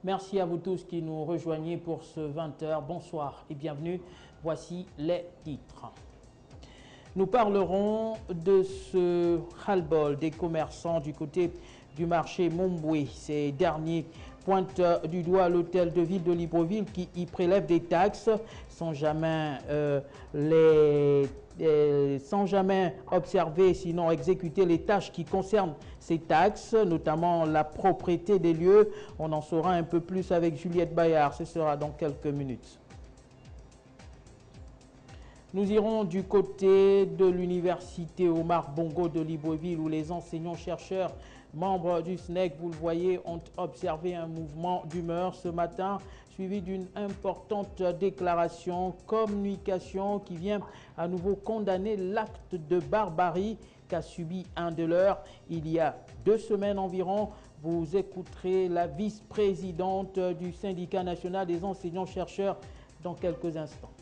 Merci à vous tous qui nous rejoignez pour ce 20h. Bonsoir et bienvenue. Voici les titres. Nous parlerons de ce ras-le-bol des commerçants du côté du marché Mombwe. Ces derniers pointent du doigt l'hôtel de ville de Libreville qui y prélève des taxes sans jamais observer, sinon exécuter les tâches qui concernent ces taxes, notamment la propreté des lieux. On en saura un peu plus avec Juliette Bayard, ce sera dans quelques minutes. Nous irons du côté de l'université Omar Bongo de Libreville où les enseignants-chercheurs membres du SNEC, vous le voyez, ont observé un mouvement d'humeur ce matin suivi d'une importante déclaration, communication qui vient à nouveau condamner l'acte de barbarie qu'a subi un de leurs il y a 2 semaines environ. Vous écouterez la vice-présidente du syndicat national des enseignants-chercheurs dans quelques instants.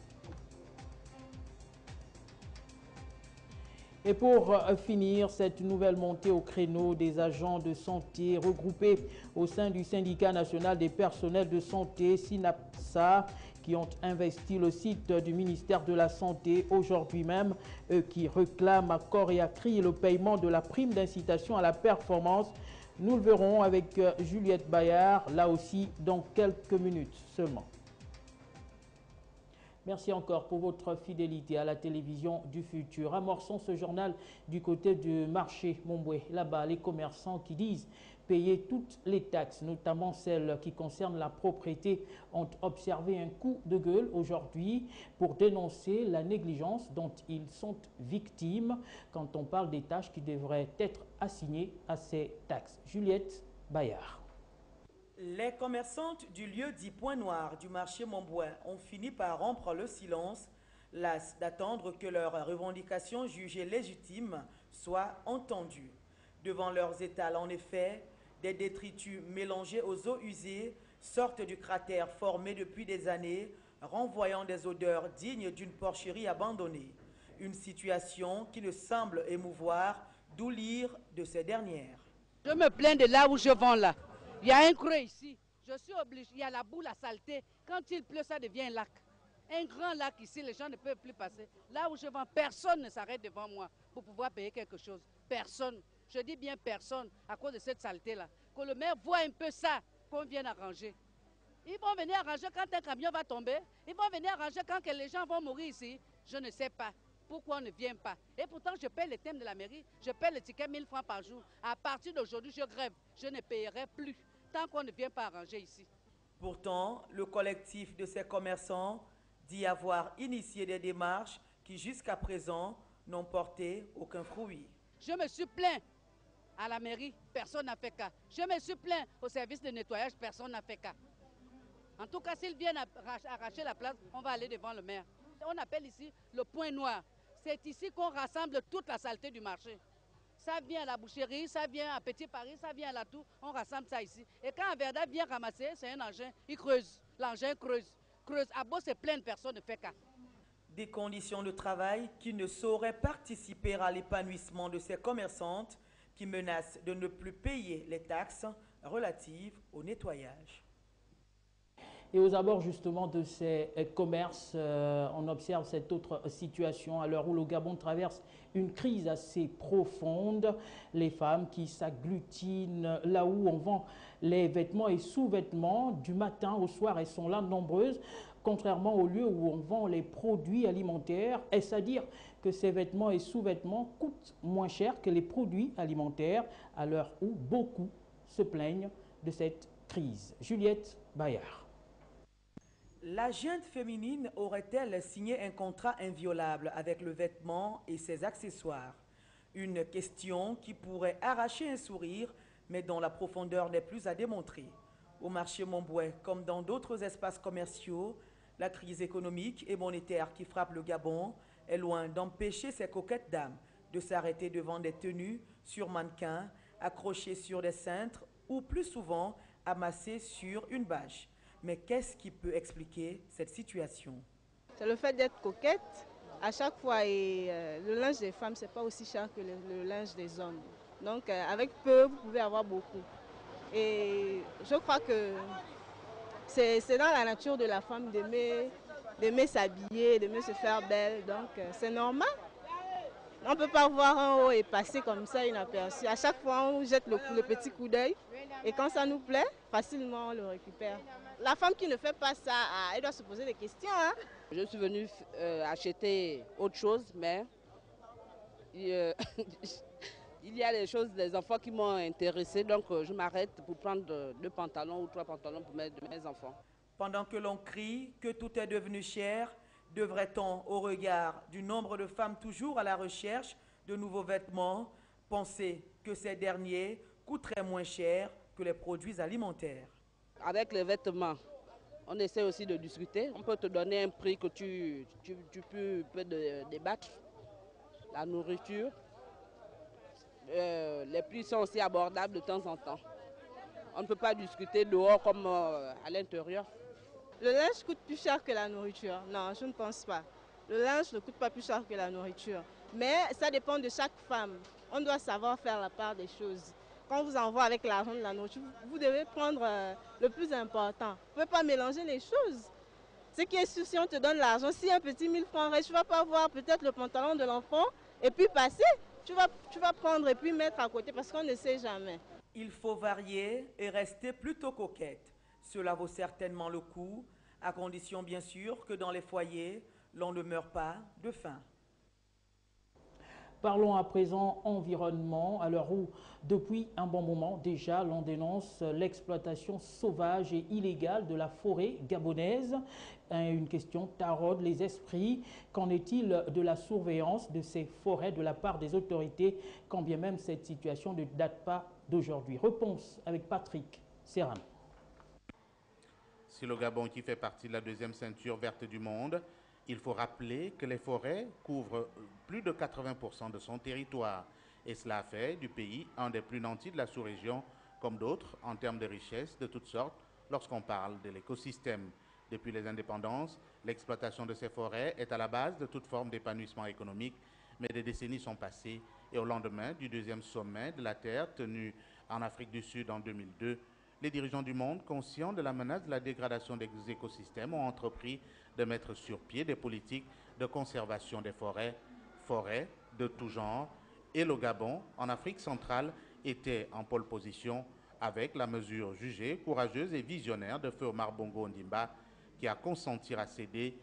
Et pour finir, cette nouvelle montée au créneau des agents de santé regroupés au sein du syndicat national des personnels de santé, SYNAPSA, qui ont investi le site du ministère de la Santé aujourd'hui même, eux qui réclament à corps et à cri le paiement de la prime d'incitation à la performance. Nous le verrons avec Juliette Bayard, là aussi dans quelques minutes seulement. Merci encore pour votre fidélité à la télévision du futur. Amorçons ce journal du côté du marché Mombwe. Là-bas, les commerçants qui disent payer toutes les taxes, notamment celles qui concernent la propriété, ont observé un coup de gueule aujourd'hui pour dénoncer la négligence dont ils sont victimes quand on parle des tâches qui devraient être assignées à ces taxes. Juliette Bayard. Les commerçantes du lieu dit Point Noir du marché Mombwe ont fini par rompre le silence, las d'attendre que leurs revendications jugées légitimes soient entendues. Devant leurs étals, en effet, des détritus mélangés aux eaux usées sortent du cratère formé depuis des années, renvoyant des odeurs dignes d'une porcherie abandonnée. Une situation qui ne semble émouvoir d'oulir de ces dernières. Je me plains de là où je vends là. Il y a un creux ici, je suis obligé, il y a la boue, la saleté. Quand il pleut, ça devient un lac. Un grand lac ici, les gens ne peuvent plus passer. Là où je vends, personne ne s'arrête devant moi pour pouvoir payer quelque chose. Personne. Je dis bien personne à cause de cette saleté-là. Que le maire voit un peu ça, qu'on vienne arranger. Ils vont venir arranger quand un camion va tomber. Ils vont venir arranger quand les gens vont mourir ici. Je ne sais pas pourquoi on ne vient pas. Et pourtant, je paie les thèmes de la mairie. Je paie le ticket 1000 francs par jour. À partir d'aujourd'hui, je grève. Je ne payerai plus tant qu'on ne vient pas arranger ici. Pourtant, le collectif de ces commerçants dit avoir initié des démarches qui jusqu'à présent n'ont porté aucun fruit. Je me suis plaint à la mairie, personne n'a fait cas. Je me suis plaint au service de nettoyage, personne n'a fait cas. En tout cas, s'ils viennent arracher la place, on va aller devant le maire. On appelle ici le Point Noir. C'est ici qu'on rassemble toute la saleté du marché. Ça vient à la boucherie, ça vient à Petit Paris, ça vient à la Tour, on rassemble ça ici. Et quand Averda vient ramasser, c'est un engin, il creuse. L'engin creuse. À beau se plaindre, personne ne fait cas. Des conditions de travail qui ne sauraient participer à l'épanouissement de ces commerçantes qui menacent de ne plus payer les taxes relatives au nettoyage. Et aux abords justement de ces commerces, on observe cette autre situation à l'heure où le Gabon traverse une crise assez profonde. Les femmes qui s'agglutinent là où on vend les vêtements et sous-vêtements du matin au soir, elles sont là nombreuses, contrairement au lieu où on vend les produits alimentaires. Est-ce à dire que ces vêtements et sous-vêtements coûtent moins cher que les produits alimentaires à l'heure où beaucoup se plaignent de cette crise? Juliette Bayard. La junte féminine aurait-elle signé un contrat inviolable avec le vêtement et ses accessoires? Une question qui pourrait arracher un sourire, mais dont la profondeur n'est plus à démontrer. Au marché Mombwe, comme dans d'autres espaces commerciaux, la crise économique et monétaire qui frappe le Gabon est loin d'empêcher ces coquettes dames de s'arrêter devant des tenues sur mannequins, accrochées sur des cintres ou plus souvent amassées sur une bâche. Mais qu'est-ce qui peut expliquer cette situation? C'est le fait d'être coquette à chaque fois et le linge des femmes, c'est pas aussi cher que le linge des hommes. Donc avec peu, vous pouvez avoir beaucoup. Et je crois que c'est dans la nature de la femme d'aimer s'habiller, d'aimer se faire belle. Donc c'est normal. On ne peut pas voir un haut et passer comme ça inaperçu. À chaque fois, on jette le petit coup d'œil et quand ça nous plaît, facilement on le récupère. La femme qui ne fait pas ça, elle doit se poser des questions. Hein? Je suis venue acheter autre chose, mais il y a des choses, des enfants qui m'ont intéressée, donc je m'arrête pour prendre 2 pantalons ou 3 pantalons pour mes enfants. Pendant que l'on crie que tout est devenu cher, devrait-on, au regard du nombre de femmes toujours à la recherche de nouveaux vêtements, penser que ces derniers coûteraient moins cher que les produits alimentaires? Avec les vêtements, on essaie aussi de discuter. On peut te donner un prix que tu peux débattre. La nourriture, les prix sont aussi abordables de temps en temps. On ne peut pas discuter dehors comme à l'intérieur. Le linge coûte plus cher que la nourriture. Non, je ne pense pas. Le linge ne coûte pas plus cher que la nourriture. Mais ça dépend de chaque femme. On doit savoir faire la part des choses. Quand on vous envoie avec l'argent de la nourriture, vous devez prendre le plus important. Vous ne pouvez pas mélanger les choses. Ce qui est sûr, si on te donne l'argent, si un petit 1000 francs reste, tu ne vas pas voir peut-être le pantalon de l'enfant et puis passer. Tu vas prendre et puis mettre à côté parce qu'on ne sait jamais. Il faut varier et rester plutôt coquette. Cela vaut certainement le coup, à condition bien sûr que dans les foyers, l'on ne meurt pas de faim. Parlons à présent environnement, à l'heure où, depuis un bon moment déjà, l'on dénonce l'exploitation sauvage et illégale de la forêt gabonaise. Une question taraude les esprits. Qu'en est-il de la surveillance de ces forêts de la part des autorités, quand bien même cette situation ne date pas d'aujourd'hui? Réponse avec Patrick Serrano. Si le Gabon, qui fait partie de la deuxième ceinture verte du monde, il faut rappeler que les forêts couvrent plus de 80% de son territoire. Et cela fait du pays un des plus nantis de la sous-région, comme d'autres, en termes de richesses de toutes sortes, lorsqu'on parle de l'écosystème. Depuis les indépendances, l'exploitation de ces forêts est à la base de toute forme d'épanouissement économique, mais des décennies sont passées et au lendemain du deuxième sommet de la Terre tenu en Afrique du Sud en 2002, les dirigeants du monde, conscients de la menace de la dégradation des écosystèmes, ont entrepris de mettre sur pied des politiques de conservation des forêts de tout genre. Et le Gabon, en Afrique centrale, était en pole position avec la mesure jugée courageuse et visionnaire de feu Omar Bongo Ondimba, qui a consenti à céder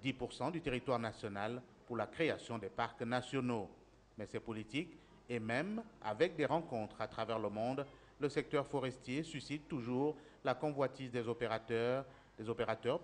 10% du territoire national pour la création des parcs nationaux. Mais ces politiques, et même avec des rencontres à travers le monde, le secteur forestier suscite toujours la convoitise des opérateurs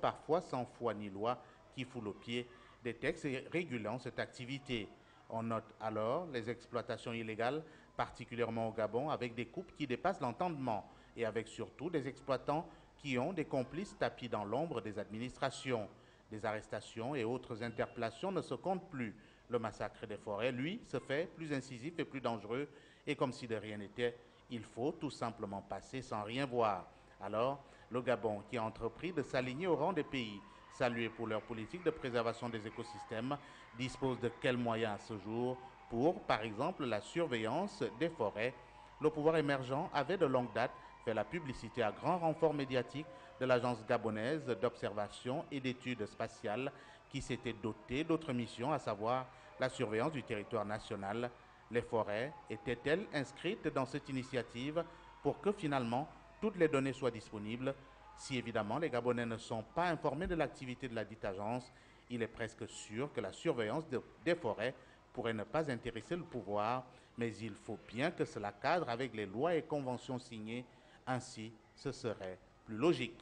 parfois sans foi ni loi, qui foulent aux pieds des textes régulant cette activité. On note alors les exploitations illégales, particulièrement au Gabon, avec des coupes qui dépassent l'entendement et avec surtout des exploitants qui ont des complices tapis dans l'ombre des administrations. Des arrestations et autres interpellations ne se comptent plus. Le massacre des forêts, lui, se fait plus incisif et plus dangereux, et comme si de rien n'était, il faut tout simplement passer sans rien voir. Alors, le Gabon, qui a entrepris de s'aligner au rang des pays salués pour leur politique de préservation des écosystèmes, dispose de quels moyens à ce jour pour, par exemple, la surveillance des forêts? Le pouvoir émergent avait de longue date fait la publicité à grand renfort médiatique de l'agence gabonaise d'observation et d'études spatiales qui s'était dotée d'autres missions, à savoir la surveillance du territoire national. Les forêts étaient-elles inscrites dans cette initiative pour que finalement toutes les données soient disponibles? Si évidemment les Gabonais ne sont pas informés de l'activité de la dite agence, il est presque sûr que la surveillance des forêts pourrait ne pas intéresser le pouvoir, mais il faut bien que cela cadre avec les lois et conventions signées. Ainsi, ce serait plus logique.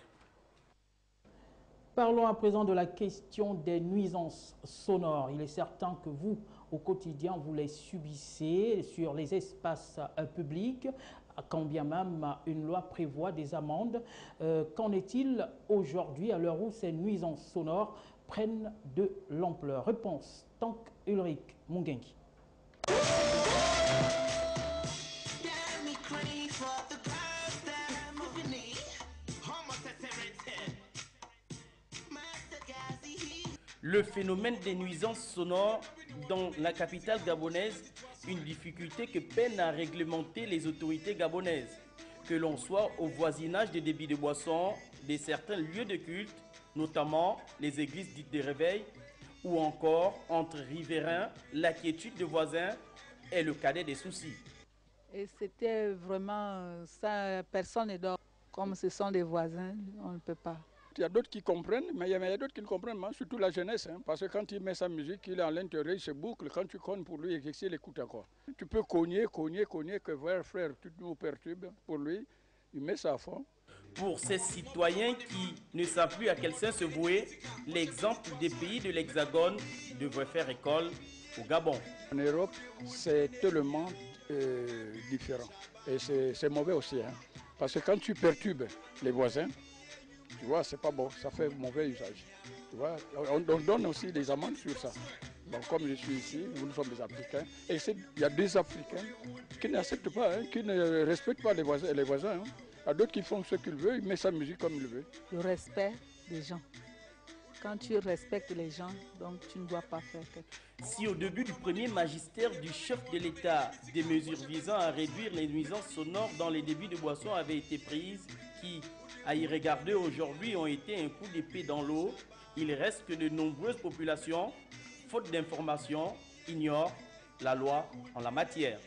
Parlons à présent de la question des nuisances sonores. Il est certain que vous, au quotidien, vous les subissez sur les espaces publics, quand bien même une loi prévoit des amendes. Qu'en est-il aujourd'hui, à l'heure où ces nuisances sonores prennent de l'ampleur. Réponse, Tank Ulrich Mungengi. Le phénomène des nuisances sonores dans la capitale gabonaise, une difficulté que peinent à réglementer les autorités gabonaises, que l'on soit au voisinage des débits de boissons, de certains lieux de culte, notamment les églises dites de réveil, ou encore entre riverains, la quiétude de voisins est le cadet des soucis. Et c'était vraiment ça, personne ne dort. Comme ce sont des voisins, on ne peut pas. Il y a d'autres qui comprennent, mais il y a d'autres qui ne comprennent pas, surtout la jeunesse. Parce que quand il met sa musique, il est à l'intérieur, il se boucle. Quand tu cognes pour lui, il écoute encore. Tu peux cogner, que frère, tu nous perturbes. Pour lui, il met ça à fond. Pour ces citoyens qui ne savent plus à quel sein se vouer, l'exemple des pays de l'Hexagone devrait faire école au Gabon. En Europe, c'est tellement différent. Et c'est mauvais aussi. Parce que quand tu perturbes les voisins, tu vois, c'est pas bon, ça fait mauvais usage. Tu vois, on donne aussi des amendes sur ça. Donc comme je suis ici, nous sommes des Africains, et il y a des Africains qui n'acceptent pas, qui ne respectent pas les voisins. Il y a d'autres qui font ce qu'ils veulent, ils mettent sa musique comme ils veulent. Le respect des gens. Quand tu respectes les gens, donc tu ne dois pas faire quelque chose. Si au début du premier magistère du chef de l'État, des mesures visant à réduire les nuisances sonores dans les débits de boissons avaient été prises, qui, à y regarder aujourd'hui, ont été un coup d'épée dans l'eau, il reste que de nombreuses populations, faute d'informations, ignorent la loi en la matière.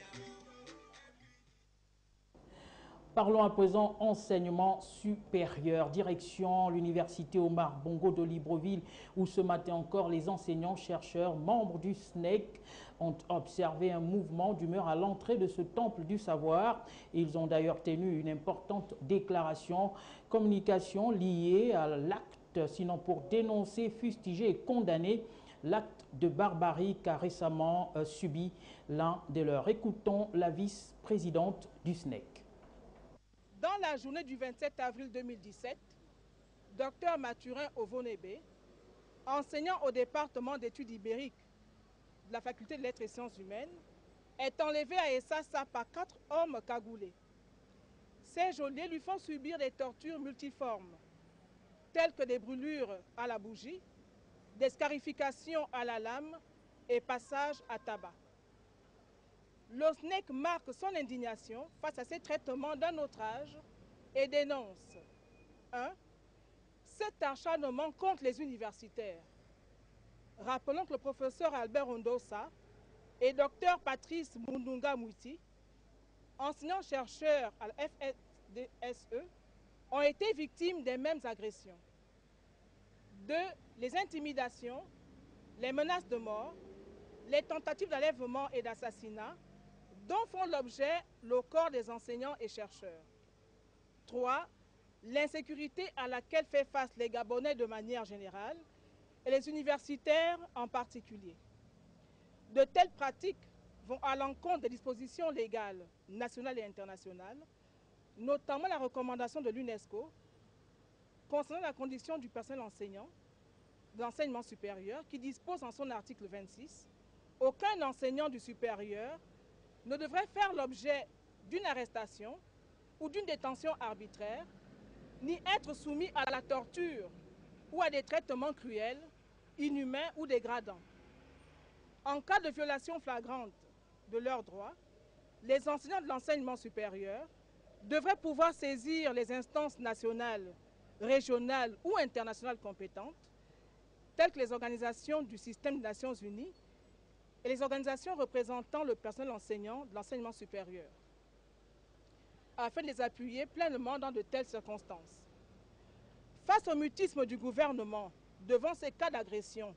Parlons à présent enseignement supérieur. Direction l'université Omar Bongo de Libreville, où ce matin encore les enseignants-chercheurs membres du SNEC ont observé un mouvement d'humeur à l'entrée de ce temple du savoir. Ils ont d'ailleurs tenu une importante déclaration, communication liée à l'acte, sinon pour dénoncer, fustiger et condamner l'acte de barbarie qu'a récemment subi l'un de leurs. Écoutons la vice-présidente du SNEC. Dans la journée du 27 avril 2017, Dr Mathurin Ovonebe, enseignant au département d'études ibériques de la faculté de lettres et sciences humaines, est enlevé à Essassa par 4 hommes cagoulés. Ces geôliers lui font subir des tortures multiformes, telles que des brûlures à la bougie, des scarifications à la lame et passage à tabac. Le SNEC marque son indignation face à ces traitements d'un autre âge et dénonce 1. Cet acharnement contre les universitaires. Rappelons que le professeur Albert Ondosa et Dr Patrice Mundunga Mouiti, enseignants-chercheurs à la FSDSE, ont été victimes des mêmes agressions. 2. Les intimidations, les menaces de mort, les tentatives d'enlèvement et d'assassinat, dont font l'objet le corps des enseignants et chercheurs. 3. L'insécurité à laquelle fait face les Gabonais de manière générale et les universitaires en particulier. De telles pratiques vont à l'encontre des dispositions légales nationales et internationales, notamment la recommandation de l'UNESCO concernant la condition du personnel enseignant de l'enseignement supérieur qui dispose en son article 26 « Aucun enseignant du supérieur ne devrait faire l'objet d'une arrestation ou d'une détention arbitraire, ni être soumis à la torture ou à des traitements cruels, inhumains ou dégradants. En cas de violation flagrante de leurs droits, les enseignants de l'enseignement supérieur devraient pouvoir saisir les instances nationales, régionales ou internationales compétentes, telles que les organisations du système des Nations Unies et les organisations représentant le personnel enseignant de l'enseignement supérieur, afin de les appuyer pleinement dans de telles circonstances. Face au mutisme du gouvernement devant ces cas d'agression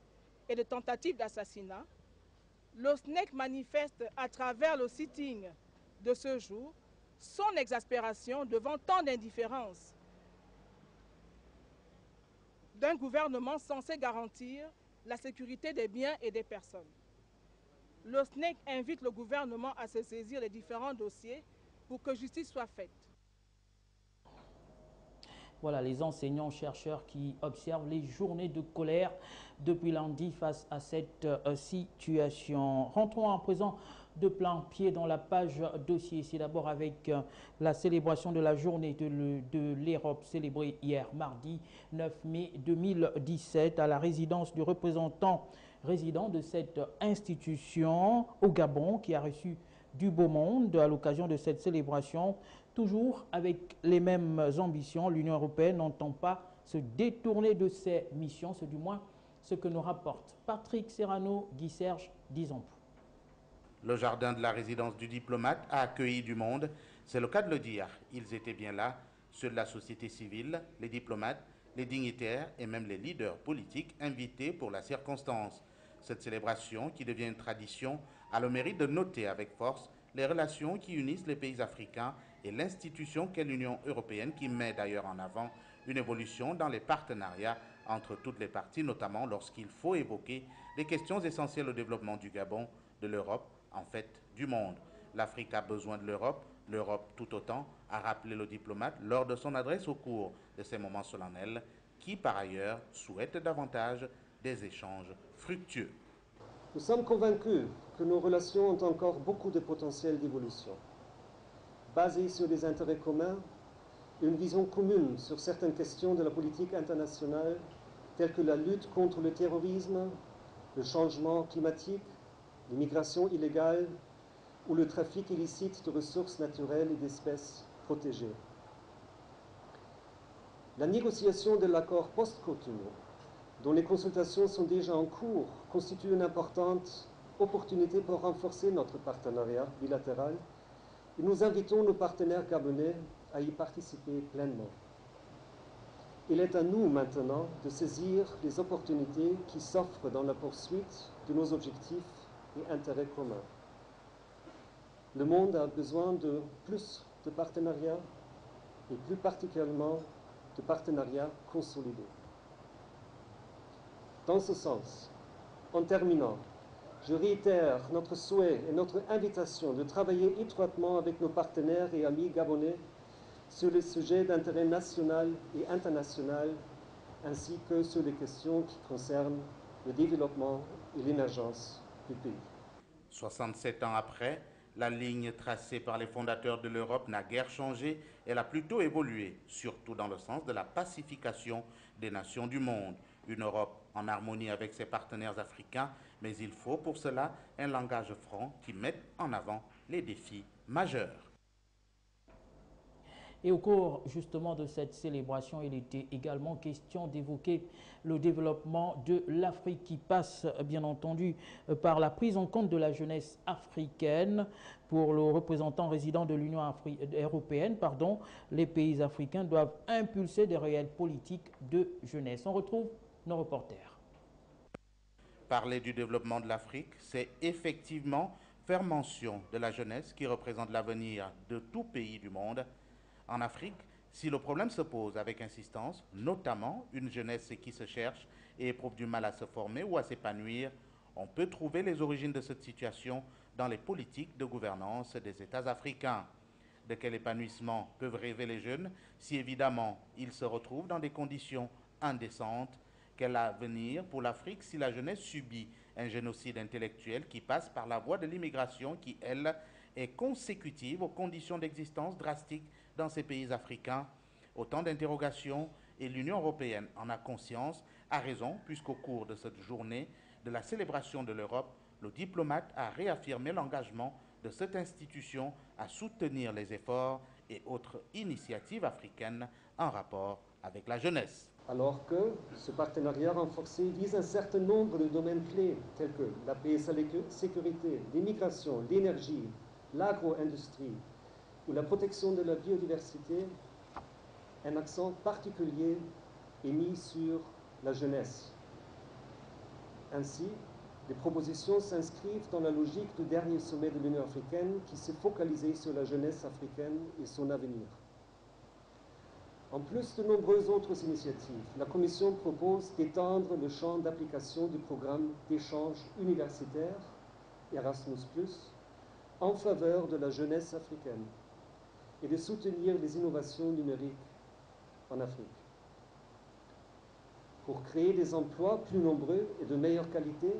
et de tentatives d'assassinat, le SNEC manifeste à travers le sitting de ce jour son exaspération devant tant d'indifférence d'un gouvernement censé garantir la sécurité des biens et des personnes. Le SNEC invite le gouvernement à se saisir des différents dossiers pour que justice soit faite. Voilà, les enseignants-chercheurs qui observent les journées de colère depuis lundi face à cette situation. Rentrons à présent de plein pied dans la page dossier. C'est d'abord avec la célébration de la journée de l'Europe célébrée hier mardi 9 mai 2017 à la résidence du représentant résident de cette institution au Gabon qui a reçu du beau monde à l'occasion de cette célébration. Toujours avec les mêmes ambitions, l'Union européenne n'entend pas se détourner de ses missions, c'est du moins ce que nous rapporte Patrick Serrano, Guy Serge, disons. Le jardin de la résidence du diplomate a accueilli du monde, c'est le cas de le dire. Ils étaient bien là, ceux de la société civile, les diplomates, les dignitaires et même les leaders politiques invités pour la circonstance. Cette célébration, qui devient une tradition, a le mérite de noter avec force les relations qui unissent les pays africains et l'institution qu'est l'Union européenne, qui met d'ailleurs en avant une évolution dans les partenariats entre toutes les parties, notamment lorsqu'il faut évoquer les questions essentielles au développement du Gabon, de l'Europe, en fait du monde. L'Afrique a besoin de l'Europe, l'Europe tout autant, a rappelé le diplomate lors de son adresse au cours de ces moments solennels, qui par ailleurs souhaite davantage des échanges fructueux. Nous sommes convaincus que nos relations ont encore beaucoup de potentiel d'évolution. Basées sur des intérêts communs, une vision commune sur certaines questions de la politique internationale, telles que la lutte contre le terrorisme, le changement climatique, l'immigration illégale ou le trafic illicite de ressources naturelles et d'espèces protégées. La négociation de l'accord post-Cotonou, dont les consultations sont déjà en cours, constitue une importante opportunité pour renforcer notre partenariat bilatéral et nous invitons nos partenaires gabonais à y participer pleinement. Il est à nous maintenant de saisir les opportunités qui s'offrent dans la poursuite de nos objectifs et intérêts communs. Le monde a besoin de plus de partenariats et plus particulièrement de partenariats consolidés. Dans ce sens, en terminant, je réitère notre souhait et notre invitation de travailler étroitement avec nos partenaires et amis gabonais sur les sujets d'intérêt national et international, ainsi que sur les questions qui concernent le développement et l'émergence du pays. 67 ans après, la ligne tracée par les fondateurs de l'Europe n'a guère changé, elle a plutôt évolué, surtout dans le sens de la pacification des nations du monde. Une Europe en harmonie avec ses partenaires africains, mais il faut pour cela un langage franc qui mette en avant les défis majeurs. Et au cours justement de cette célébration, il était également question d'évoquer le développement de l'Afrique qui passe bien entendu par la prise en compte de la jeunesse africaine. Pour le représentant résident de l'Union européenne, les pays africains doivent impulser des réelles politiques de jeunesse. On retrouve nos reporters. Parler du développement de l'Afrique, c'est effectivement faire mention de la jeunesse qui représente l'avenir de tout pays du monde. En Afrique, si le problème se pose avec insistance, notamment une jeunesse qui se cherche et éprouve du mal à se former ou à s'épanouir, on peut trouver les origines de cette situation dans les politiques de gouvernance des États africains. De quel épanouissement peuvent rêver les jeunes si évidemment ils se retrouvent dans des conditions indécentes? Quel avenir pour l'Afrique si la jeunesse subit un génocide intellectuel qui passe par la voie de l'immigration qui, elle, est consécutive aux conditions d'existence drastiques dans ces pays africains? Autant d'interrogations, et l'Union européenne en a conscience, à raison, puisqu'au cours de cette journée de la célébration de l'Europe, le diplomate a réaffirmé l'engagement de cette institution à soutenir les efforts et autres initiatives africaines en rapport avec la jeunesse. Alors que ce partenariat renforcé vise un certain nombre de domaines clés tels que la paix et la sécurité, l'immigration, l'énergie, l'agro-industrie ou la protection de la biodiversité, un accent particulier est mis sur la jeunesse. Ainsi, les propositions s'inscrivent dans la logique du dernier sommet de l'Union africaine qui s'est focalisé sur la jeunesse africaine et son avenir. En plus de nombreuses autres initiatives, la Commission propose d'étendre le champ d'application du programme d'échange universitaire Erasmus+, en faveur de la jeunesse africaine et de soutenir les innovations numériques en Afrique. Pour créer des emplois plus nombreux et de meilleure qualité,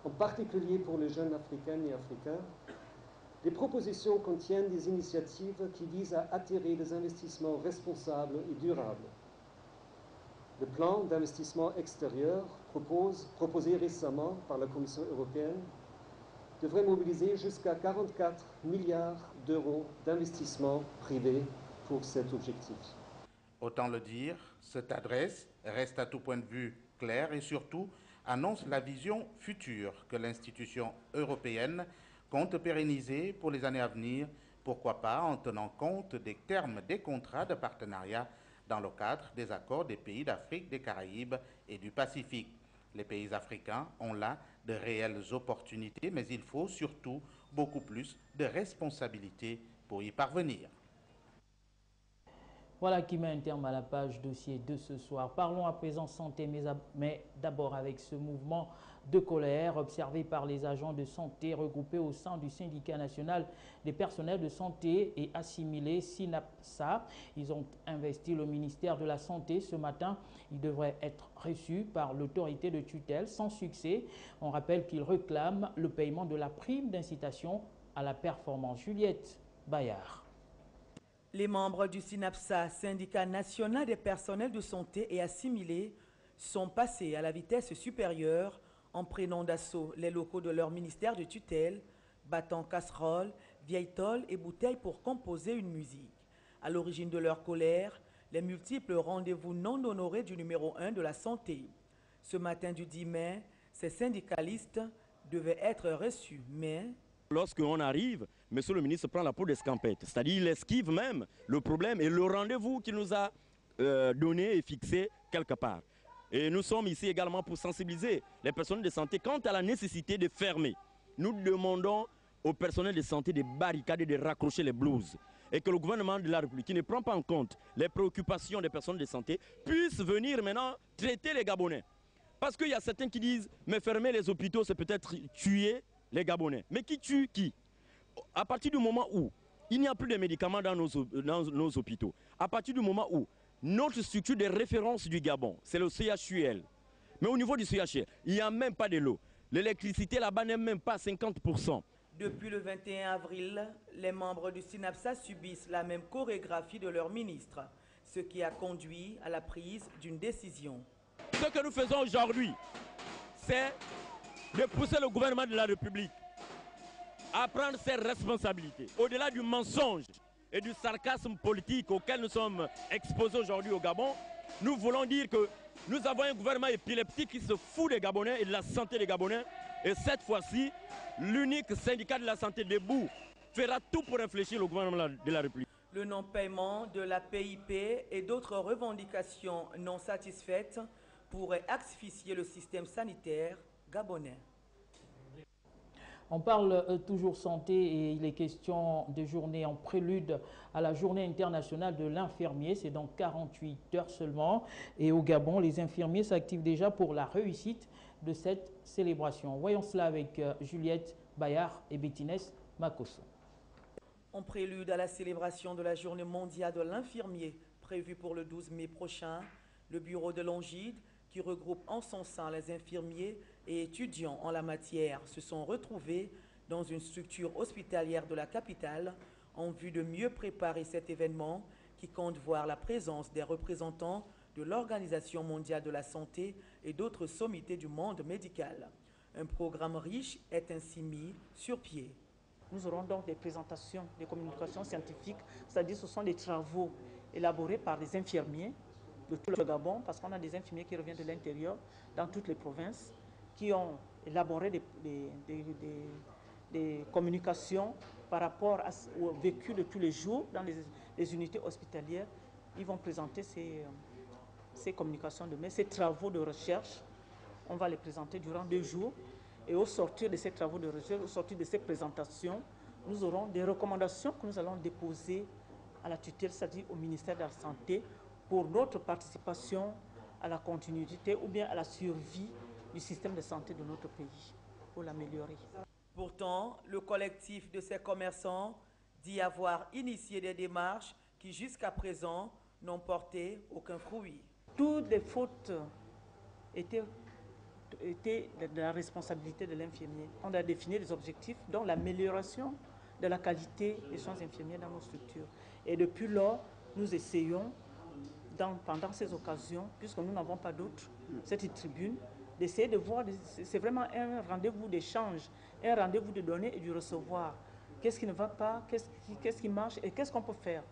en particulier pour les jeunes africaines et africains, les propositions contiennent des initiatives qui visent à attirer des investissements responsables et durables. Le plan d'investissement extérieur proposé récemment par la Commission européenne devrait mobiliser jusqu'à 44 milliards d'euros d'investissement privé pour cet objectif. Autant le dire, cette adresse reste à tout point de vue claire et surtout annonce la vision future que l'institution européenne compte pérenniser pour les années à venir, pourquoi pas en tenant compte des termes des contrats de partenariat dans le cadre des accords des pays d'Afrique, des Caraïbes et du Pacifique. Les pays africains ont là de réelles opportunités, mais il faut surtout beaucoup plus de responsabilités pour y parvenir. Voilà qui met un terme à la page dossier de ce soir. Parlons à présent santé, mais d'abord avec ce mouvement de colère observé par les agents de santé regroupés au sein du syndicat national des personnels de santé et assimilés SYNAPSA. Ils ont investi le ministère de la Santé ce matin. Ils devraient être reçus par l'autorité de tutelle sans succès. On rappelle qu'ils réclament le paiement de la prime d'incitation à la performance. Juliette Bayard. Les membres du SYNAPSA, syndicat national des personnels de santé et assimilés, sont passés à la vitesse supérieure en prenant d'assaut les locaux de leur ministère de tutelle, battant casseroles, vieilles tôles et bouteilles pour composer une musique. À l'origine de leur colère, les multiples rendez-vous non honorés du numéro 1 de la santé. Ce matin du 10 mai, ces syndicalistes devaient être reçus, mais... Lorsqu'on arrive, monsieur le ministre prend la peau d'escampette, c'est-à-dire il esquive même le problème et le rendez-vous qu'il nous a donné et fixé quelque part. Et nous sommes ici également pour sensibiliser les personnels de santé quant à la nécessité de fermer. Nous demandons au personnel de santé de barricader, de raccrocher les blouses et que le gouvernement de la République, qui ne prend pas en compte les préoccupations des personnels de santé, puisse venir maintenant traiter les Gabonais. Parce qu'il y a certains qui disent, mais fermer les hôpitaux, c'est peut-être tuer les Gabonais. Mais qui tue qui? À partir du moment où il n'y a plus de médicaments dans nos hôpitaux, à partir du moment où notre structure de référence du Gabon, c'est le CHUL, mais au niveau du CHUL, il n'y a même pas de l'eau. L'électricité là-bas n'est même pas 50%. Depuis le 21 avril, les membres du SYNAPSA subissent la même chorégraphie de leur ministre, ce qui a conduit à la prise d'une décision. Ce que nous faisons aujourd'hui, c'est de pousser le gouvernement de la République à prendre ses responsabilités. Au-delà du mensonge et du sarcasme politique auquel nous sommes exposés aujourd'hui au Gabon, nous voulons dire que nous avons un gouvernement épileptique qui se fout des Gabonais et de la santé des Gabonais. Et cette fois-ci, l'unique syndicat de la santé debout fera tout pour infléchir le gouvernement de la République. Le non-paiement de la PIP et d'autres revendications non satisfaites pourraient asphyxier le système sanitaire gabonais. On parle toujours santé et il est question de journée en prélude à la journée internationale de l'infirmier. C'est dans 48 heures seulement. Et au Gabon, les infirmiers s'activent déjà pour la réussite de cette célébration. Voyons cela avec Juliette Bayard et Bettines Makosso. En prélude à la célébration de la journée mondiale de l'infirmier prévue pour le 12 mai prochain, le bureau de l'Ongide, qui regroupe en son sein les infirmiers et étudiants en la matière, se sont retrouvés dans une structure hospitalière de la capitale en vue de mieux préparer cet événement qui compte voir la présence des représentants de l'Organisation mondiale de la santé et d'autres sommités du monde médical. Un programme riche est ainsi mis sur pied. Nous aurons donc des présentations, des communications scientifiques, c'est-à-dire ce sont des travaux élaborés par des infirmiers de tout le Gabon, parce qu'on a des infirmiers qui reviennent de l'intérieur, dans toutes les provinces, qui ont élaboré des communications par rapport au vécu de tous les jours dans les unités hospitalières. Ils vont présenter ces communications demain, ces travaux de recherche. On va les présenter durant 2 jours. Et au sortir de ces travaux de recherche, au sortir de ces présentations, nous aurons des recommandations que nous allons déposer à la tutelle, c'est-à-dire au ministère de la Santé, pour notre participation à la continuité ou bien à la survie du système de santé de notre pays, pour l'améliorer. Pourtant, le collectif de ces commerçants dit avoir initié des démarches qui, jusqu'à présent, n'ont porté aucun fruit. Toutes les fautes étaient de la responsabilité de l'infirmier. On a défini des objectifs, dont l'amélioration de la qualité des soins infirmiers dans nos structures. Et depuis lors, nous essayons, pendant ces occasions, puisque nous n'avons pas d'autres, cette tribune, d'essayer de voir, c'est vraiment un rendez-vous d'échange, un rendez-vous de donner et du recevoir. Qu'est-ce qui ne va pas, qu'est-ce qui marche et qu'est-ce qu'on peut faire.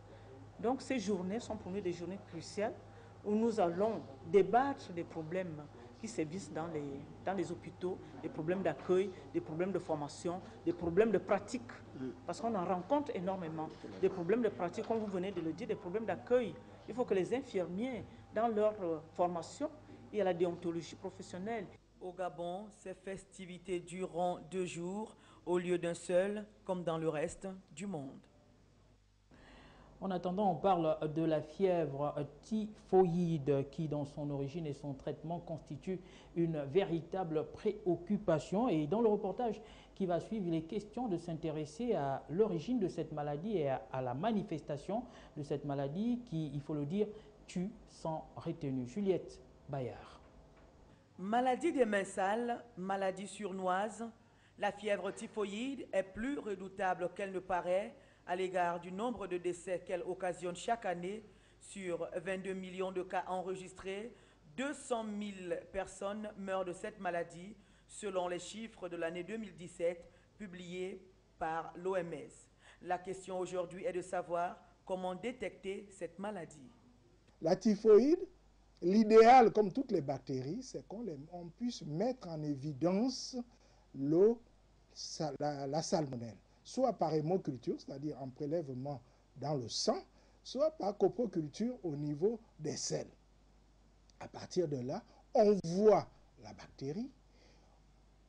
Donc ces journées sont pour nous des journées cruciales où nous allons débattre des problèmes qui sévissent dans les hôpitaux, des problèmes d'accueil, des problèmes de formation, des problèmes de pratique, parce qu'on en rencontre énormément, des problèmes de pratique, comme vous venez de le dire, des problèmes d'accueil. Il faut que les infirmiers, dans leur formation, il y a la déontologie professionnelle. Au Gabon, ces festivités dureront 2 jours au lieu d'un seul, comme dans le reste du monde. En attendant, on parle de la fièvre typhoïde qui, dans son origine et son traitement, constitue une véritable préoccupation. Et dans le reportage qui va suivre, il est question de s'intéresser à l'origine de cette maladie et à la manifestation de cette maladie qui, il faut le dire, tue sans retenue. Juliette Bayard. Maladie des mains sales, maladie sournoise, la fièvre typhoïde est plus redoutable qu'elle ne paraît à l'égard du nombre de décès qu'elle occasionne chaque année. Sur 22 millions de cas enregistrés, 200 000 personnes meurent de cette maladie, selon les chiffres de l'année 2017 publiés par l'OMS. La question aujourd'hui est de savoir comment détecter cette maladie. La typhoïde, l'idéal, comme toutes les bactéries, c'est qu'on puisse mettre en évidence la salmonelle, soit par hémoculture, c'est-à-dire en prélèvement dans le sang, soit par coproculture au niveau des selles. À partir de là, on voit la bactérie,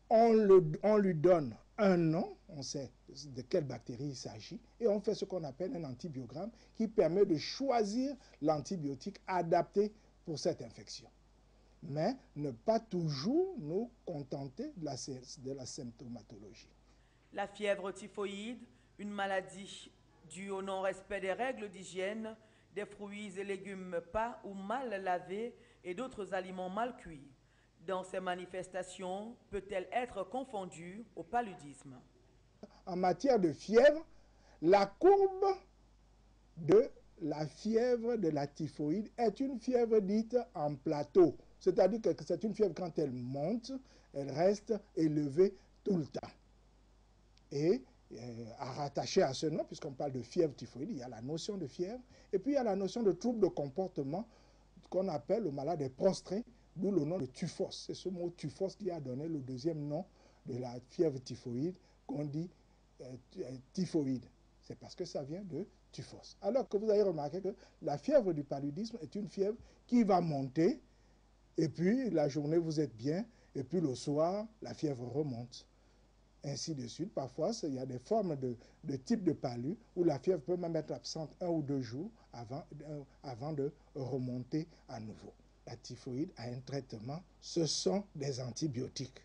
on lui donne un nom, on sait de quelle bactérie il s'agit, et on fait ce qu'on appelle un antibiogramme qui permet de choisir l'antibiotique adapté pour cette infection. Mais ne pas toujours nous contenter de la symptomatologie. La fièvre typhoïde, une maladie due au non-respect des règles d'hygiène, des fruits et légumes pas ou mal lavés et d'autres aliments mal cuits. Dans ces manifestations, peut-elle être confondue au paludisme? En matière de fièvre, la courbe de la fièvre de la typhoïde est une fièvre dite en plateau. C'est-à-dire que c'est une fièvre, quand elle monte, elle reste élevée tout le temps. Et à rattacher à ce nom, puisqu'on parle de fièvre typhoïde, il y a la notion de fièvre, et puis il y a la notion de trouble de comportement qu'on appelle le malade est prostré, d'où le nom de typhos. C'est ce mot typhos qui a donné le deuxième nom de la fièvre typhoïde, qu'on dit typhoïde. C'est parce que ça vient de typhos. Alors que vous avez remarqué que la fièvre du paludisme est une fièvre qui va monter, et puis la journée vous êtes bien, et puis le soir, la fièvre remonte. Ainsi de suite. Parfois, il y a des formes de type de palu où la fièvre peut même être absente 1 ou 2 jours avant de remonter à nouveau. La typhoïde a un traitement, ce sont des antibiotiques.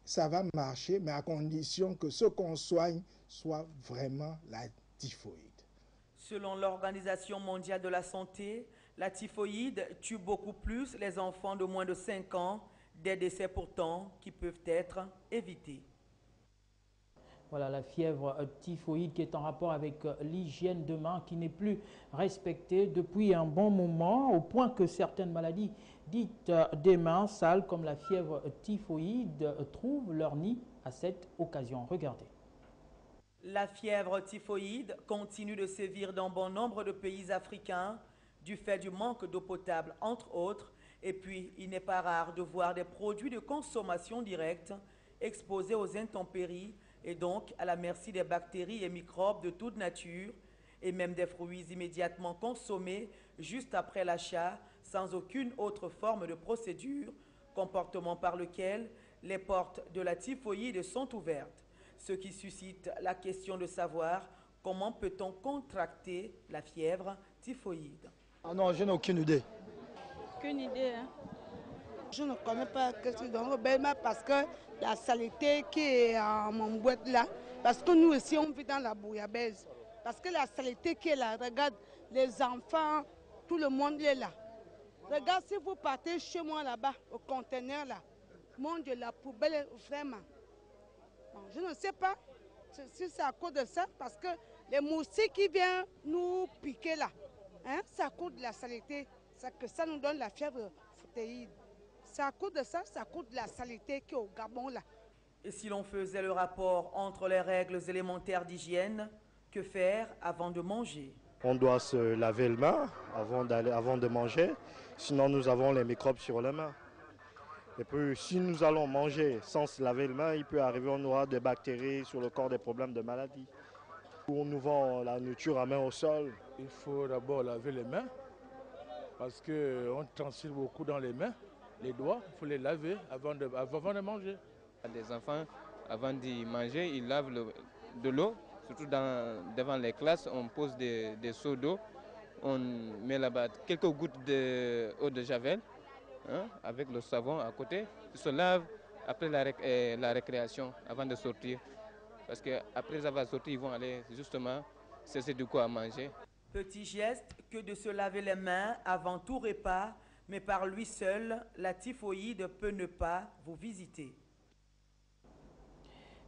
Ça va marcher, mais à condition que ce qu'on soigne soit vraiment la typhoïde. Selon l'Organisation mondiale de la santé, la typhoïde tue beaucoup plus les enfants de moins de 5 ans, des décès pourtant qui peuvent être évités. Voilà la fièvre typhoïde qui est en rapport avec l'hygiène de main qui n'est plus respectée depuis un bon moment, au point que certaines maladies dites des mains sales comme la fièvre typhoïde trouvent leur nid à cette occasion. Regardez. La fièvre typhoïde continue de sévir dans bon nombre de pays africains du fait du manque d'eau potable, entre autres, et puis il n'est pas rare de voir des produits de consommation directe exposés aux intempéries et donc à la merci des bactéries et microbes de toute nature, et même des fruits immédiatement consommés juste après l'achat, sans aucune autre forme de procédure, comportement par lequel les portes de la typhoïde sont ouvertes, ce qui suscite la question de savoir comment peut-on contracter la fièvre typhoïde. Ah non, je n'ai aucune idée. Aucune idée, hein? Je ne connais pas qu'est-ce qu'ils ont parce que la saleté qui est en mon boîte là, parce que nous aussi on vit dans la bouillabaisse, parce que la saleté qui est là, regarde les enfants, tout le monde est là. Regarde, si vous partez chez moi là-bas, au conteneur là, mon Dieu, la poubelle, vraiment. Bon, je ne sais pas si c'est à cause de ça, parce que les moustiques qui viennent nous piquer là, hein, c'est à cause de la saleté, que ça nous donne la fièvre photéide. C'est à cause de ça, c'est à cause de la saleté qui est au Gabon là. Et si l'on faisait le rapport entre les règles élémentaires d'hygiène, que faire avant de manger? On doit se laver les mains avant de manger, sinon nous avons les microbes sur les mains. Et puis si nous allons manger sans se laver les mains, il peut arriver qu'on aura des bactéries sur le corps, des problèmes de maladie. On nous vend la nourriture à main au sol. Il faut d'abord laver les mains parce qu'on transpire beaucoup dans les mains, les doigts, il faut les laver avant de manger. Les enfants, avant d'y manger, ils lavent de l'eau, surtout devant les classes, on pose des seaux d'eau, on met là-bas quelques gouttes d'eau de javel, hein, avec le savon à côté. Ils se lavent après la récréation, avant de sortir. Parce qu'après avoir sorti, ils vont aller justement cesser de quoi à manger. Petit geste que de se laver les mains avant tout repas, mais par lui seul, la typhoïde peut ne pas vous visiter.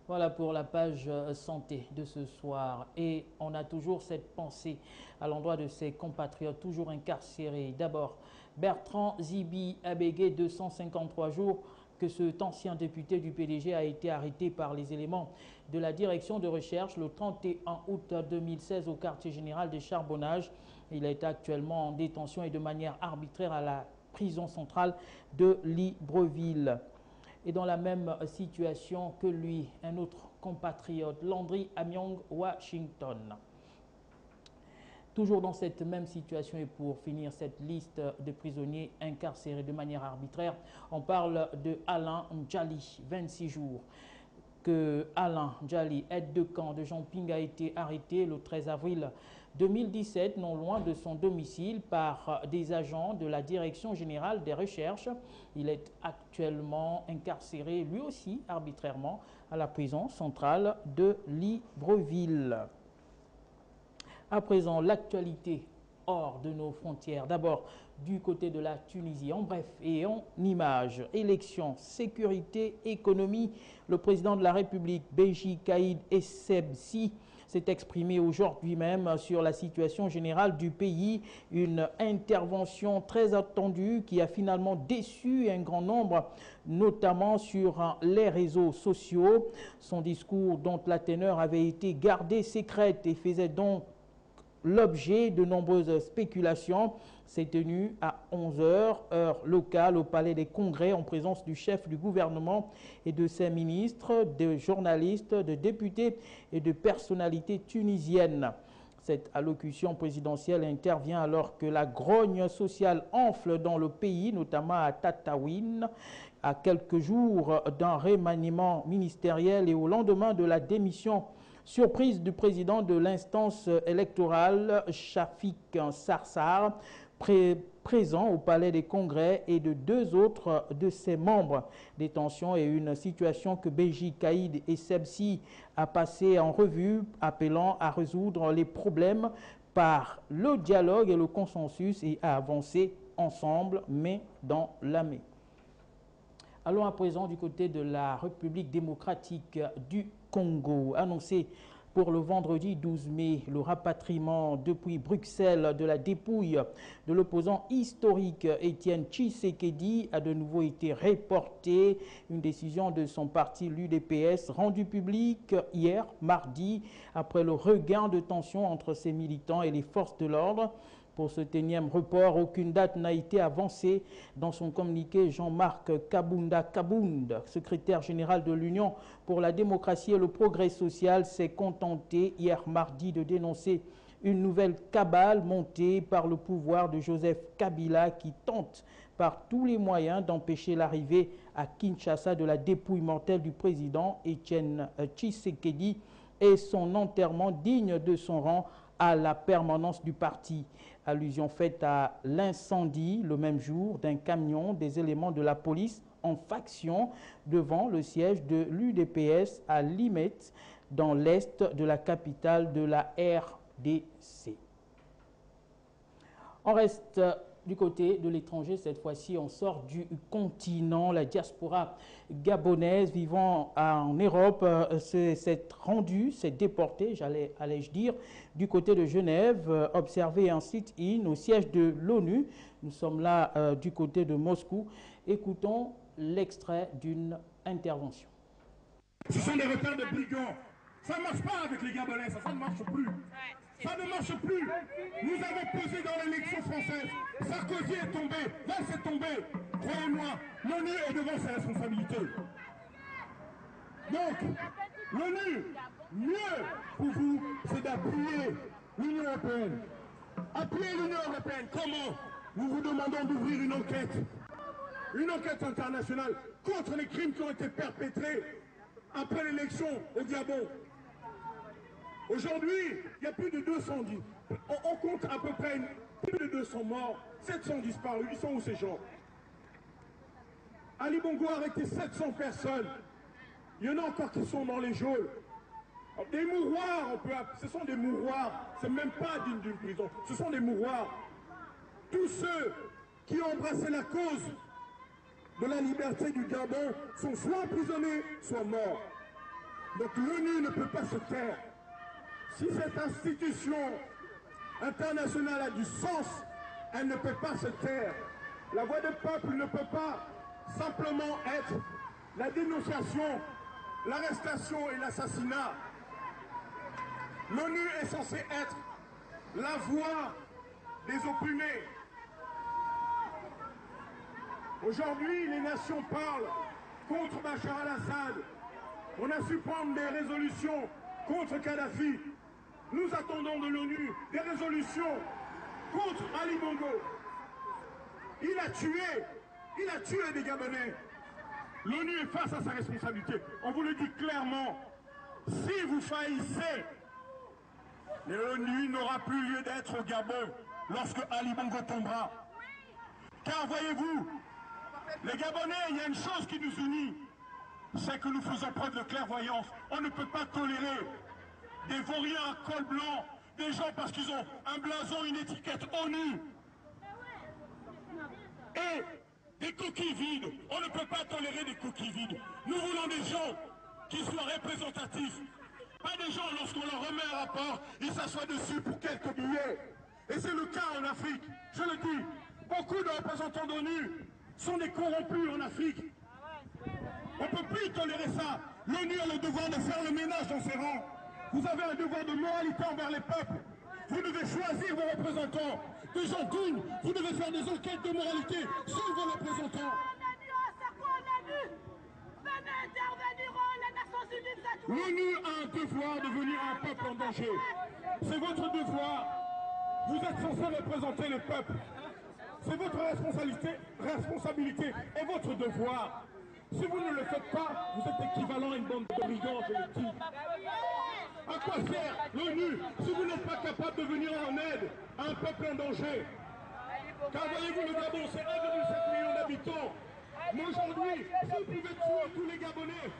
Voilà pour la page santé de ce soir. Et on a toujours cette pensée à l'endroit de ses compatriotes toujours incarcérés. D'abord, Bertrand Zibi Abégué, 253 jours que cet ancien député du PDG a été arrêté par les éléments de la direction de recherche le 31 août 2016 au quartier général des Charbonnages. Il est actuellement en détention et de manière arbitraire à la prison centrale de Libreville. Et dans la même situation que lui, un autre compatriote, Landry Amyong, Washington. Toujours dans cette même situation et pour finir cette liste de prisonniers incarcérés de manière arbitraire, on parle de Alain Ndjali, 26 jours. Que Alain Ndjali, aide de camp de Jean-Ping, a été arrêté le 13 avril 2017, non loin de son domicile, par des agents de la Direction générale des recherches. Il est actuellement incarcéré, lui aussi, arbitrairement, à la prison centrale de Libreville. À présent, l'actualité hors de nos frontières. D'abord, du côté de la Tunisie. En bref et en images, élections, sécurité, économie. Le président de la République, Béji Caïd Essebsi, s'est exprimé aujourd'hui même sur la situation générale du pays. Une intervention très attendue qui a finalement déçu un grand nombre, notamment sur les réseaux sociaux. Son discours, dont la teneur avait été gardée secrète et faisait donc l'objet de nombreuses spéculations, s'est tenu à 11h, heure locale, au Palais des Congrès, en présence du chef du gouvernement et de ses ministres, de journalistes, de députés et de personnalités tunisiennes. Cette allocution présidentielle intervient alors que la grogne sociale enfle dans le pays, notamment à Tataouine, à quelques jours d'un remaniement ministériel et au lendemain de la démission surprise du président de l'instance électorale, Shafik Sarsar, présent au Palais des Congrès, et de deux autres de ses membres. Des tensions et une situation que Béji Caïd Essebsi a passé en revue, appelant à résoudre les problèmes par le dialogue et le consensus et à avancer ensemble, main dans la main. Allons à présent du côté de la République démocratique du Congo. Annoncé pour le vendredi 12 mai, le rapatriement depuis Bruxelles de la dépouille de l'opposant historique Étienne Tshisekedi a de nouveau été reporté. Une décision de son parti, l'UDPS, rendue publique hier, mardi, après le regain de tension entre ses militants et les forces de l'ordre. Pour ce énième report, aucune date n'a été avancée. Dans son communiqué, Jean-Marc Kabound, secrétaire général de l'Union pour la démocratie et le progrès social, s'est contenté hier mardi de dénoncer une nouvelle cabale montée par le pouvoir de Joseph Kabila qui tente par tous les moyens d'empêcher l'arrivée à Kinshasa de la dépouille mortelle du président Étienne Tshisekedi et son enterrement digne de son rang à la permanence du parti. Allusion faite à l'incendie le même jour d'un camion des éléments de la police en faction devant le siège de l'UDPS à Limete, dans l'est de la capitale de la RDC. On reste du côté de l'étranger, cette fois-ci, on sort du continent. La diaspora gabonaise vivant en Europe s'est rendue, s'est déportée, allais-je dire, du côté de Genève, observer un sit-in au siège de l'ONU. Nous sommes là du côté de Moscou. Écoutons l'extrait d'une intervention. Ce sont des repères de brigands. Ça ne marche pas avec les Gabonais, ça ne marche plus. Ça ne marche plus. Nous avons pesé dans l'élection française. Sarkozy est tombé, Valls est tombé. Croyez-moi, l'ONU est devant ses responsabilités. Donc, l'ONU, mieux pour vous, c'est d'appuyer l'Union européenne. Appuyer l'Union européenne. Comment? Nous vous demandons d'ouvrir une enquête internationale contre les crimes qui ont été perpétrés après l'élection au Gabon. Aujourd'hui, il y a plus de 210. On compte à peu près plus de 200 morts, 700 disparus. Ils sont où ces gens? Ali Bongo a arrêté 700 personnes. Il y en a encore qui sont dans les geôles. Des mouroirs, ce sont des mouroirs. C'est même pas digne d'une prison. Ce sont des mouroirs. Tous ceux qui ont embrassé la cause de la liberté du Gabon sont soit emprisonnés, soit morts. Donc l'ONU ne peut pas se taire. Si cette institution internationale a du sens, elle ne peut pas se taire. La voix du peuple ne peut pas simplement être la dénonciation, l'arrestation et l'assassinat. L'ONU est censée être la voix des opprimés. Aujourd'hui, les nations parlent contre Bachar al-Assad. On a su prendre des résolutions contre Kadhafi. Nous attendons de l'ONU des résolutions contre Ali Bongo. Il a tué des Gabonais. L'ONU est face à sa responsabilité. On vous le dit clairement, si vous faillissez, l'ONU n'aura plus lieu d'être au Gabon lorsque Ali Bongo tombera. Car voyez-vous, les Gabonais, il y a une chose qui nous unit, c'est que nous faisons preuve de clairvoyance. On ne peut pas tolérer des vauriens à col blanc, des gens parce qu'ils ont un blason, une étiquette ONU, et des coquilles vides. On ne peut pas tolérer des coquilles vides. Nous voulons des gens qui soient représentatifs. Pas des gens, lorsqu'on leur remet un rapport, ils s'assoient dessus pour quelques billets. Et c'est le cas en Afrique. Je le dis, beaucoup de représentants d'ONU sont des corrompus en Afrique. On ne peut plus tolérer ça. L'ONU a le devoir de faire le ménage dans ses rangs. Vous avez un devoir de moralité envers les peuples. Vous devez choisir vos représentants. Des gens dignes. Vous devez faire des enquêtes de moralité sur vos représentants. L'ONU a un devoir de venir à un peuple en danger. C'est votre devoir. Vous êtes censé représenter le peuple. C'est votre responsabilité et votre devoir. Si vous ne le faites pas, vous êtes équivalent à une bande de brigands, je le dis. À quoi sert l'ONU si vous n'êtes pas capable de venir en aide à un peuple en danger? Car voyez-vous, le Gabon, c'est 1,7 million d'habitants. Mais aujourd'hui, si vous pouvez tuer tous les Gabonais.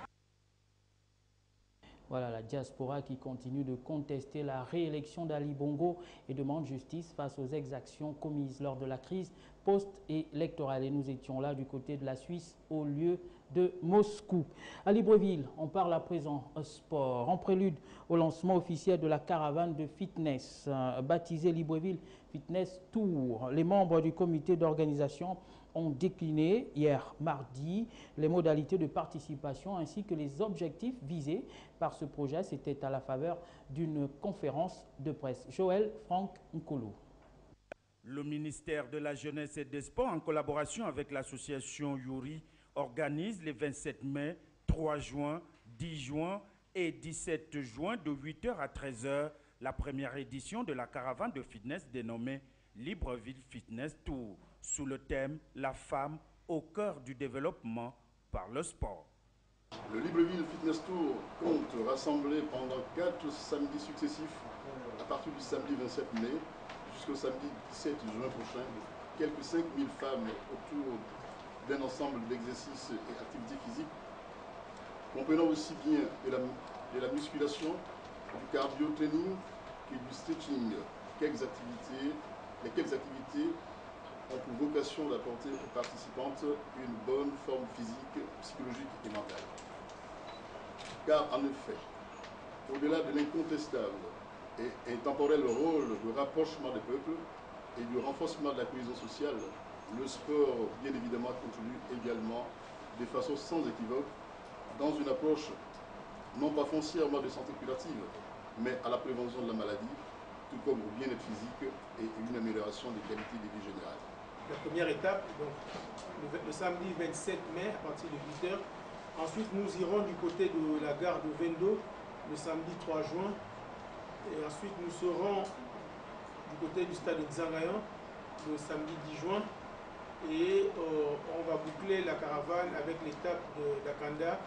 Voilà la diaspora qui continue de contester la réélection d'Ali Bongo et demande justice face aux exactions commises lors de la crise post-électorale. Et nous étions là du côté de la Suisse au lieu de Moscou. À Libreville, on parle à présent sport. En prélude au lancement officiel de la caravane de fitness baptisée Libreville Fitness Tour, les membres du comité d'organisation ont décliné hier mardi les modalités de participation ainsi que les objectifs visés par ce projet. C'était à la faveur d'une conférence de presse. Joël Franck Nkolo. Le ministère de la Jeunesse et des Sports, en collaboration avec l'association Yuri, organise les 27 mai, 3 juin, 10 juin et 17 juin de 8h à 13h la première édition de la caravane de fitness dénommée Libreville Fitness Tour, sous le thème « La femme au cœur du développement par le sport ». Le Libreville Fitness Tour compte rassembler pendant 4 samedis successifs, à partir du samedi 27 mai jusqu'au samedi 17 juin prochain, quelques 5000 femmes autour d'un ensemble d'exercices et activités physiques, comprenant aussi bien de la musculation, du cardio-training et du stretching, quelques activités lesquelles activités ont pour vocation d'apporter aux participantes une bonne forme physique, psychologique et mentale. Car en effet, au-delà de l'incontestable et intemporel rôle de rapprochement des peuples et du renforcement de la cohésion sociale, le sport, bien évidemment, contribue également de façon sans équivoque dans une approche non pas foncièrement de santé curative, mais à la prévention de la maladie, tout comme au bien-être physique et une amélioration des qualités de vie générale. La première étape, donc, le samedi 27 mai à partir de 8 h. Ensuite, nous irons du côté de la gare de Vendo le samedi 3 juin. Et ensuite, nous serons du côté du stade de Nzangayan le samedi 10 juin. Et on va boucler la caravane avec l'étape d'Akanda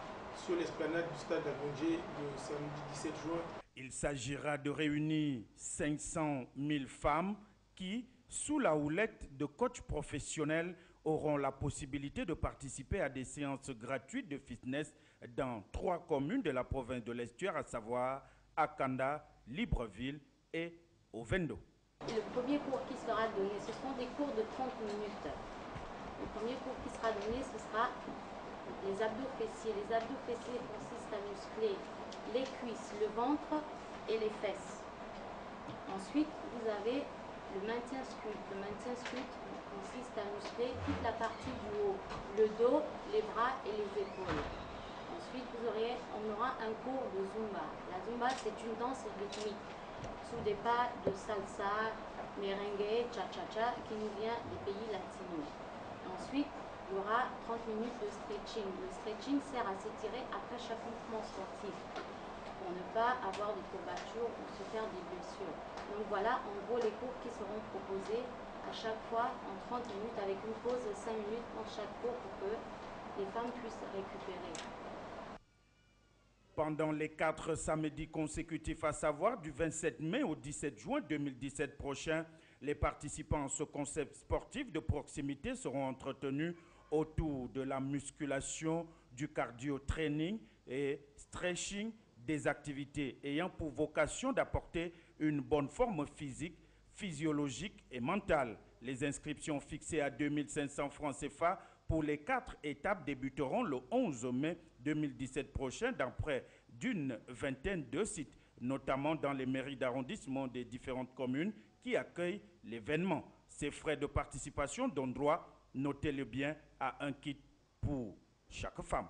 sur l'esplanade du stade d'Agonje le samedi 17 juin. Il s'agira de réunir 500 000 femmes qui, sous la houlette de coachs professionnels, auront la possibilité de participer à des séances gratuites de fitness dans 3 communes de la province de l'Estuaire, à savoir Akanda, Libreville et Ovendo. Le premier cours qui sera donné, ce seront des cours de 30 minutes. Le premier cours qui sera donné, ce sera les abdos fessiers. Les abdos fessiers consistent à muscler les cuisses, le ventre et les fesses. Ensuite, vous avez le maintien sculpte. Le maintien sculpte consiste à muscler toute la partie du haut, le dos, les bras et les épaules. Ensuite, on aura un cours de Zumba. La Zumba, c'est une danse rythmique sous des pas de salsa, merengue, cha-cha-cha qui nous vient des pays latinos. Ensuite, il y aura 30 minutes de stretching. Le stretching sert à s'étirer après chaque mouvement sportif pour ne pas avoir de courbatures ou se faire des blessures. Donc voilà en gros les cours qui seront proposés à chaque fois en 30 minutes avec une pause de 5 minutes entre chaque cours pour que les femmes puissent récupérer. Pendant les 4 samedis consécutifs, à savoir du 27 mai au 17 juin 2017 prochain, les participants à ce concept sportif de proximité seront entretenus autour de la musculation, du cardio-training et stretching, des activités ayant pour vocation d'apporter une bonne forme physique, physiologique et mentale. Les inscriptions fixées à 2500 francs CFA pour les 4 étapes débuteront le 11 mai 2017 prochain dans près d'une vingtaine de sites, notamment dans les mairies d'arrondissement des différentes communes qui accueillent l'événement. Ces frais de participation donnent droit, notez-le bien, à un kit pour chaque femme.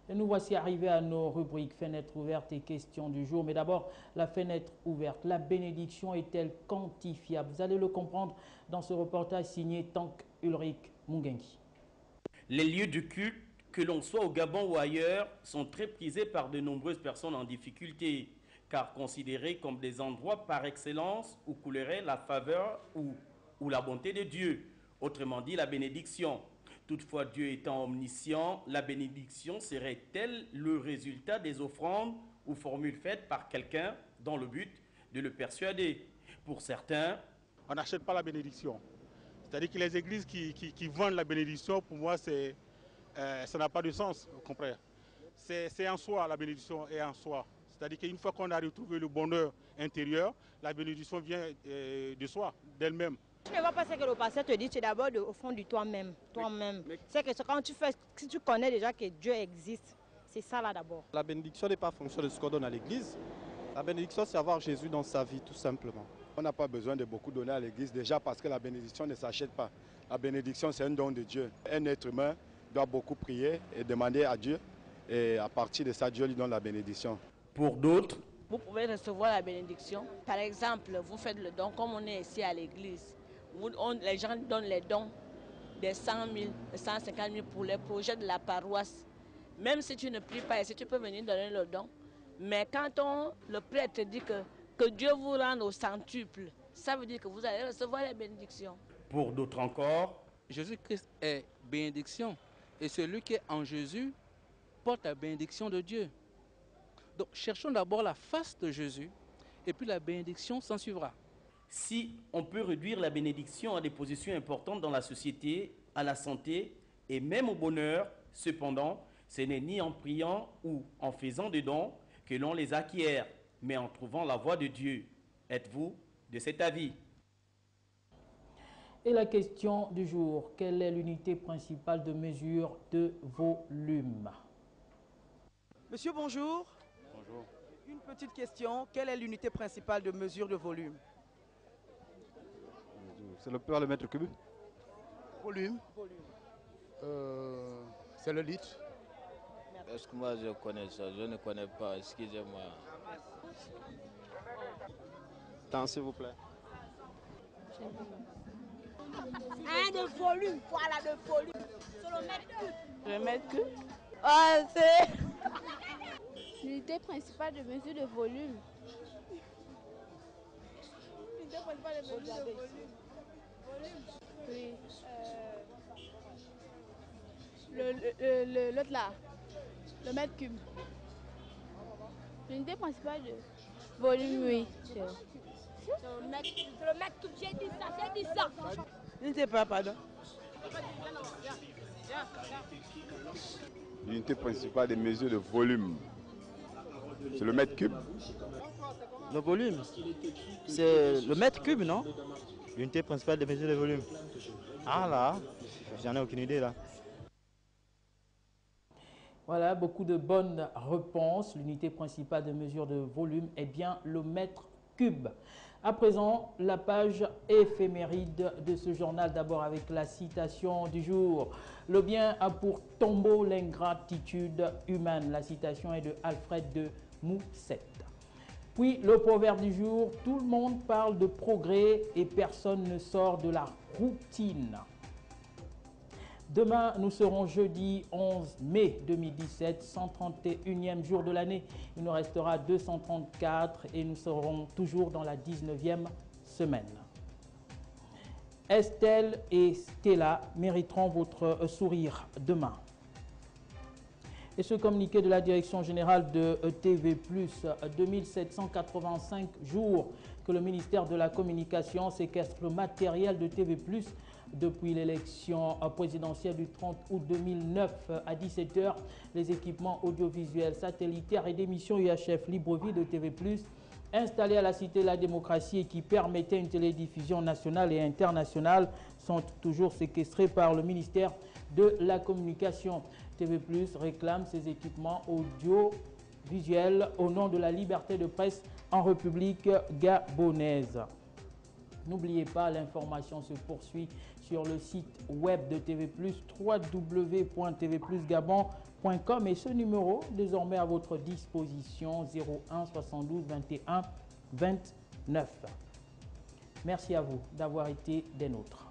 Et nous voici arrivés à nos rubriques fenêtres ouvertes et questions du jour. Mais d'abord, la fenêtre ouverte. La bénédiction est-elle quantifiable? Vous allez le comprendre dans ce reportage signé Tank Ulrich Mungenki. Les lieux de culte, que l'on soit au Gabon ou ailleurs, sont très prisés par de nombreuses personnes en difficulté, car considérés comme des endroits par excellence où coulerait la faveur ou la bonté de Dieu. Autrement dit, la bénédiction. Toutefois, Dieu étant omniscient, la bénédiction serait-elle le résultat des offrandes ou formules faites par quelqu'un dans le but de le persuader? Pour certains, on n'achète pas la bénédiction. C'est-à-dire que les églises qui vendent la bénédiction, pour moi, ça n'a pas de sens, vous comprenez? C'est en soi, la bénédiction est en soi. C'est-à-dire qu'une fois qu'on a retrouvé le bonheur intérieur, la bénédiction vient de soi, d'elle-même. Tu ne vois pas ce que le pasteur te dit, tu es d'abord au fond de toi-même. C'est que quand tu fais, si tu connais déjà que Dieu existe, c'est ça là d'abord. La bénédiction n'est pas fonction de ce qu'on donne à l'église. La bénédiction, c'est avoir Jésus dans sa vie, tout simplement. On n'a pas besoin de beaucoup donner à l'église, déjà parce que la bénédiction ne s'achète pas. La bénédiction, c'est un don de Dieu. Un être humain doit beaucoup prier et demander à Dieu. Et à partir de ça, Dieu lui donne la bénédiction. Pour d'autres, vous pouvez recevoir la bénédiction. Par exemple, vous faites le don, comme on est ici à l'église. Les gens donnent les dons des 100 000, 150 000 pour les projets de la paroisse. Même si tu ne pries pas ici, tu peux venir donner le don. Mais quand le prêtre dit que Dieu vous rende au centuple, ça veut dire que vous allez recevoir la bénédiction. Pour d'autres encore, Jésus-Christ est bénédiction. Et celui qui est en Jésus porte la bénédiction de Dieu. Donc cherchons d'abord la face de Jésus et puis la bénédiction s'en suivra. Si on peut réduire la bénédiction à des positions importantes dans la société, à la santé et même au bonheur, cependant, ce n'est ni en priant ou en faisant des dons que l'on les acquiert, mais en trouvant la voie de Dieu. Êtes-vous de cet avis? Et la question du jour, quelle est l'unité principale de mesure de volume? Monsieur, bonjour. Bonjour. Une petite question, quelle est l'unité principale de mesure de volume? C'est le mètre cube. Volume. C'est le litre. Est-ce que moi je connais ça? Je ne connais pas, excusez-moi. Temps, s'il vous plaît. De volume, voilà, de volume. C'est le mètre cube. Le mètre cube. C'est l'unité principale de mesure de volume. L'unité principale de mesure de volume. Oui. L'autre là, le mètre cube. L'unité principale de volume, oui. C'est le mètre cube, j'ai dit ça. L'unité pas, pardon. L'unité principale des mesures de volume, c'est le mètre cube. Le volume, c'est le mètre cube, non? L'unité principale des mesures de volume. Ah là, j'en ai aucune idée là. Voilà, beaucoup de bonnes réponses. L'unité principale de mesure de volume est bien le mètre cube. À présent, la page éphéméride de ce journal, d'abord avec la citation du jour. Le bien a pour tombeau l'ingratitude humaine. La citation est de Alfred de Musset. Puis le proverbe du jour, tout le monde parle de progrès et personne ne sort de la routine. Demain, nous serons jeudi 11 mai 2017, 131e jour de l'année. Il nous restera 234 et nous serons toujours dans la 19e semaine. Estelle et Stella mériteront votre sourire demain. Et ce communiqué de la Direction générale de TV+, 2785 jours que le ministère de la Communication séquestre le matériel de TV+, depuis l'élection présidentielle du 30 août 2009 à 17 h, les équipements audiovisuels, satellitaires et d'émissions UHF Libreville de TV+, installés à la Cité de la Démocratie et qui permettaient une télédiffusion nationale et internationale, sont toujours séquestrés par le ministère de la Communication. TV+ réclame ces équipements audiovisuels au nom de la liberté de presse en République gabonaise. N'oubliez pas, l'information se poursuit sur le site web de TV+, www.tvplusgabon.com et ce numéro désormais à votre disposition 01 72 21 29. Merci à vous d'avoir été des nôtres.